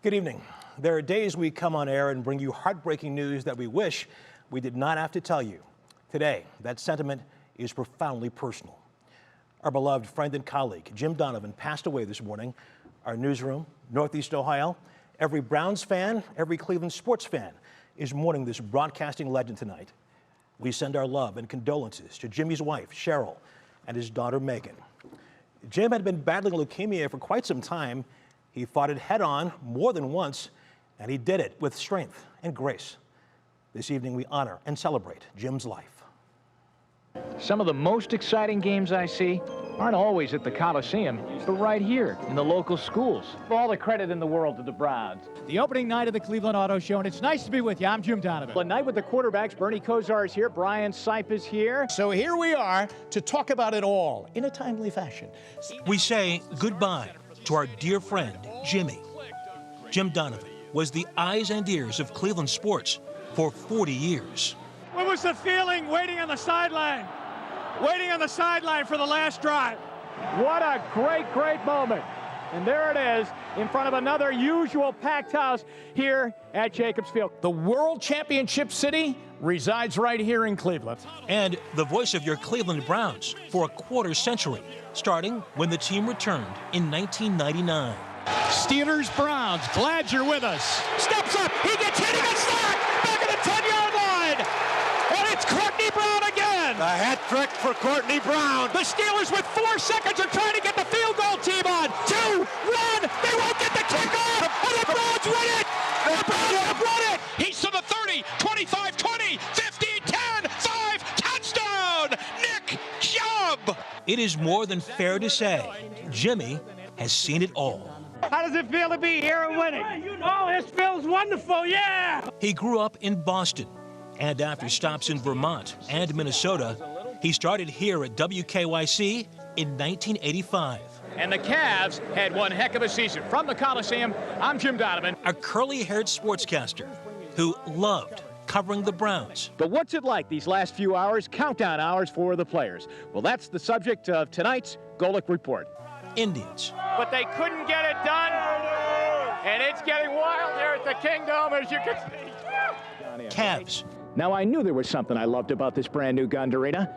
Good evening. There are days we come on air and bring you heartbreaking news that we wish we did not have to tell you. Today, that sentiment is profoundly personal. Our beloved friend and colleague, Jim Donovan, passed away this morning. Our newsroom, Northeast Ohio, every Browns fan, every Cleveland sports fan is mourning this broadcasting legend tonight. We send our love and condolences to Jimmy's wife, Cheryl, and his daughter, Meghan. Jim had been battling leukemia for quite some time. He fought it head-on more than once, and he did it with strength and grace. This evening, we honor and celebrate Jim's life. Some of the most exciting games I see aren't always at the Coliseum, but right here in the local schools. All the credit in the world to the Browns. The opening night of the Cleveland Auto Show, and it's nice to be with you. I'm Jim Donovan. The night with the quarterbacks. Bernie Kosar is here. Brian Sipe is here. So here we are to talk about it all in a timely fashion. We say goodbye to our dear friend, Jimmy. Jim Donovan was the eyes and ears of Cleveland sports for 40 years. What was the feeling waiting on the sideline? Waiting on the sideline for the last drive. What a great, great moment. And there it is in front of another usual packed house here at Jacobs Field. The World Championship City resides right here in Cleveland. And the voice of your Cleveland Browns for a quarter century, starting when the team returned in 1999. Steelers, Browns, glad you're with us. Steps up, he gets hit, he gets sacked, back at the 10-yard line. And it's Courtney Brown again. The hat trick for Courtney Brown. The Steelers with 4 seconds are trying to get the field goal team on. 2, 1, they won't get the kickoff, and the Browns win it. The Browns have won it. He's to the 30, 25, 20, 15, 10, 5, touchdown, Nick Chubb. It is more than fair to say Jimmy has seen it all. How does it feel to be here and winning? Oh, this feels wonderful, yeah! He grew up in Boston, and after stops in Vermont and Minnesota, he started here at WKYC in 1985. And the Cavs had one heck of a season. From the Coliseum, I'm Jim Donovan. A curly-haired sportscaster who loved covering the Browns. But what's it like these last few hours, countdown hours for the players? Well, that's the subject of tonight's Golic Report. Indians. But they couldn't get it done, and it's getting wild here at the Kingdom, as you can see. Cavs. Now, I knew there was something I loved about this brand new Gund Arena.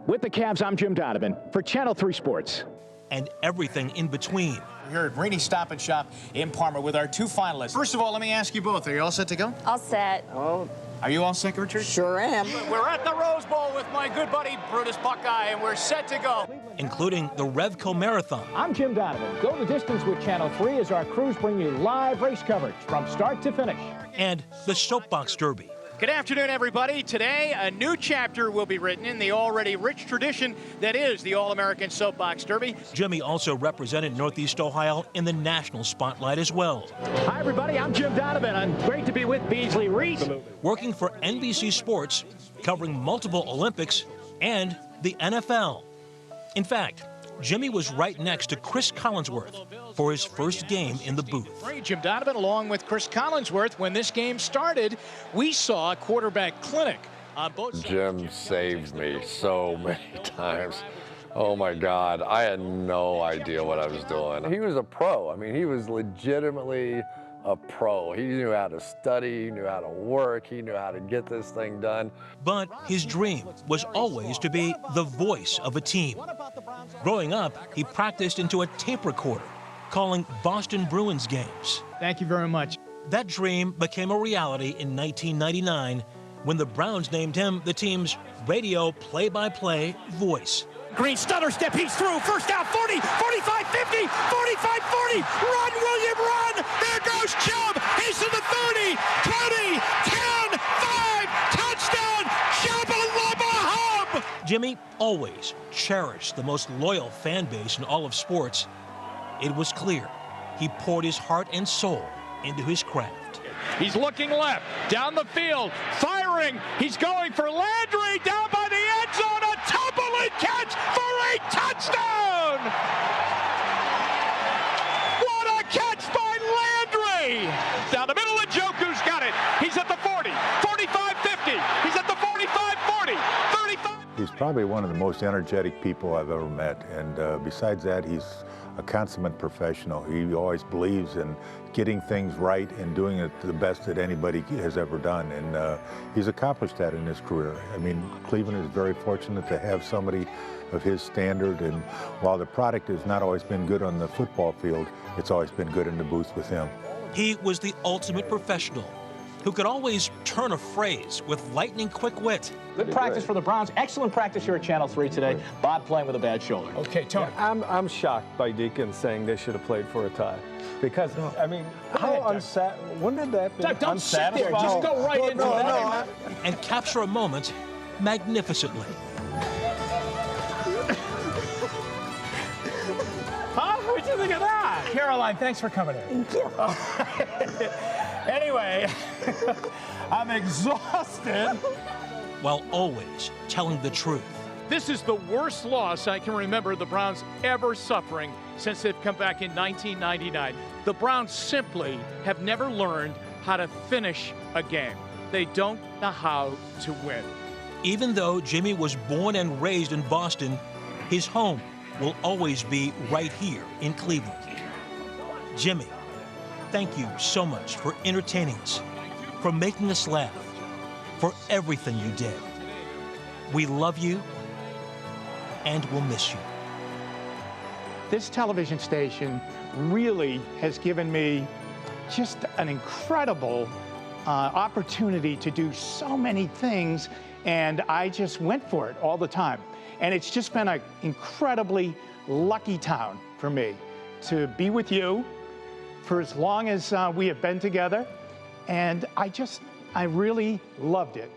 With the Cavs, I'm Jim Donovan for Channel 3 Sports. And everything in between. We're here at Rainey Stop and Shop in Parma with our 2 finalists. First of all, let me ask you both, are you all set to go? All set. Are you all set, Richard? Sure am. We're at the Rose Bowl with my good buddy Brutus Buckeye, and we're set to go. Including the Revco Marathon. I'm Jim Donovan. Go the distance with Channel 3 as our crews bring you live race coverage from start to finish. And the Soapbox Derby. Good afternoon, everybody. Today, a new chapter will be written in the already rich tradition that is the All-American Soapbox Derby. Jimmy also represented Northeast Ohio in the national spotlight as well. Hi, everybody. I'm Jim Donovan. I'm great to be with Beasley Reese. Working for NBC Sports, covering multiple Olympics and the NFL. In fact, Jimmy was right next to Chris Collinsworth for his first game in the booth. Jim Donovan, along with Chris Collinsworth, when this game started, we saw a quarterback clinic on both sides. Jim saved me so many times. Oh my God, I had no idea what I was doing. He was a pro. I mean, he was legitimately a pro. He knew how to study, he knew how to work, he knew how to get this thing done. But his dream was always to be the voice of a team. Growing up, he practiced into a tape recorder, calling Boston Bruins games. Thank you very much. That dream became a reality in 1999 when the Browns named him the team's radio play-by-play voice. Green stutter step, he's through. First down, 40, 45, 50, 45, 40. Run, William, run. There goes Chubb. He's to the 30, 20, 10, 5. Touchdown, Chubb-a-lubba-hub. Jimmy always cherished the most loyal fan base in all of sports. It was clear he poured his heart and soul into his craft. He's looking left, down the field, firing. He's going for Landry down by the end zone. A tumbling catch for a touchdown! What a catch by Landry! Down the middle, and Njoku's got it. He's at the 40, 45, 50. He's at the 45, 40, 35. He's probably one of the most energetic people I've ever met. And besides that, he's a consummate professional. He always believes in getting things right and doing it the best that anybody has ever done. And he's accomplished that in his career. I mean, Cleveland is very fortunate to have somebody of his standard. And while the product has not always been good on the football field, it's always been good in the booth with him. He was the ultimate professional who could always turn a phrase with lightning quick wit. Good practice for the Browns. Excellent practice here at Channel 3 today. Bob playing with a bad shoulder. Okay, Tony. I'm shocked by Deacon saying they should have played for a tie. Because, I mean, wouldn't have that been Don't sit there. Just go right into that. And capture a moment magnificently. Huh? What'd you think of that? Caroline, thanks for coming in. Thank you. Anyway, I'm exhausted. While always telling the truth. This is the worst loss I can remember the Browns ever suffering since they've come back in 1999. The Browns simply have never learned how to finish a game. They don't know how to win. Even though Jimmy was born and raised in Boston, his home will always be right here in Cleveland. Jimmy, thank you so much for entertaining us, for making us laugh, for everything you did. We love you and we'll miss you. This television station really has given me just an incredible opportunity to do so many things, and I just went for it all the time. And it's just been an incredibly lucky town for me to be with you for as long as we have been together, and I really loved it.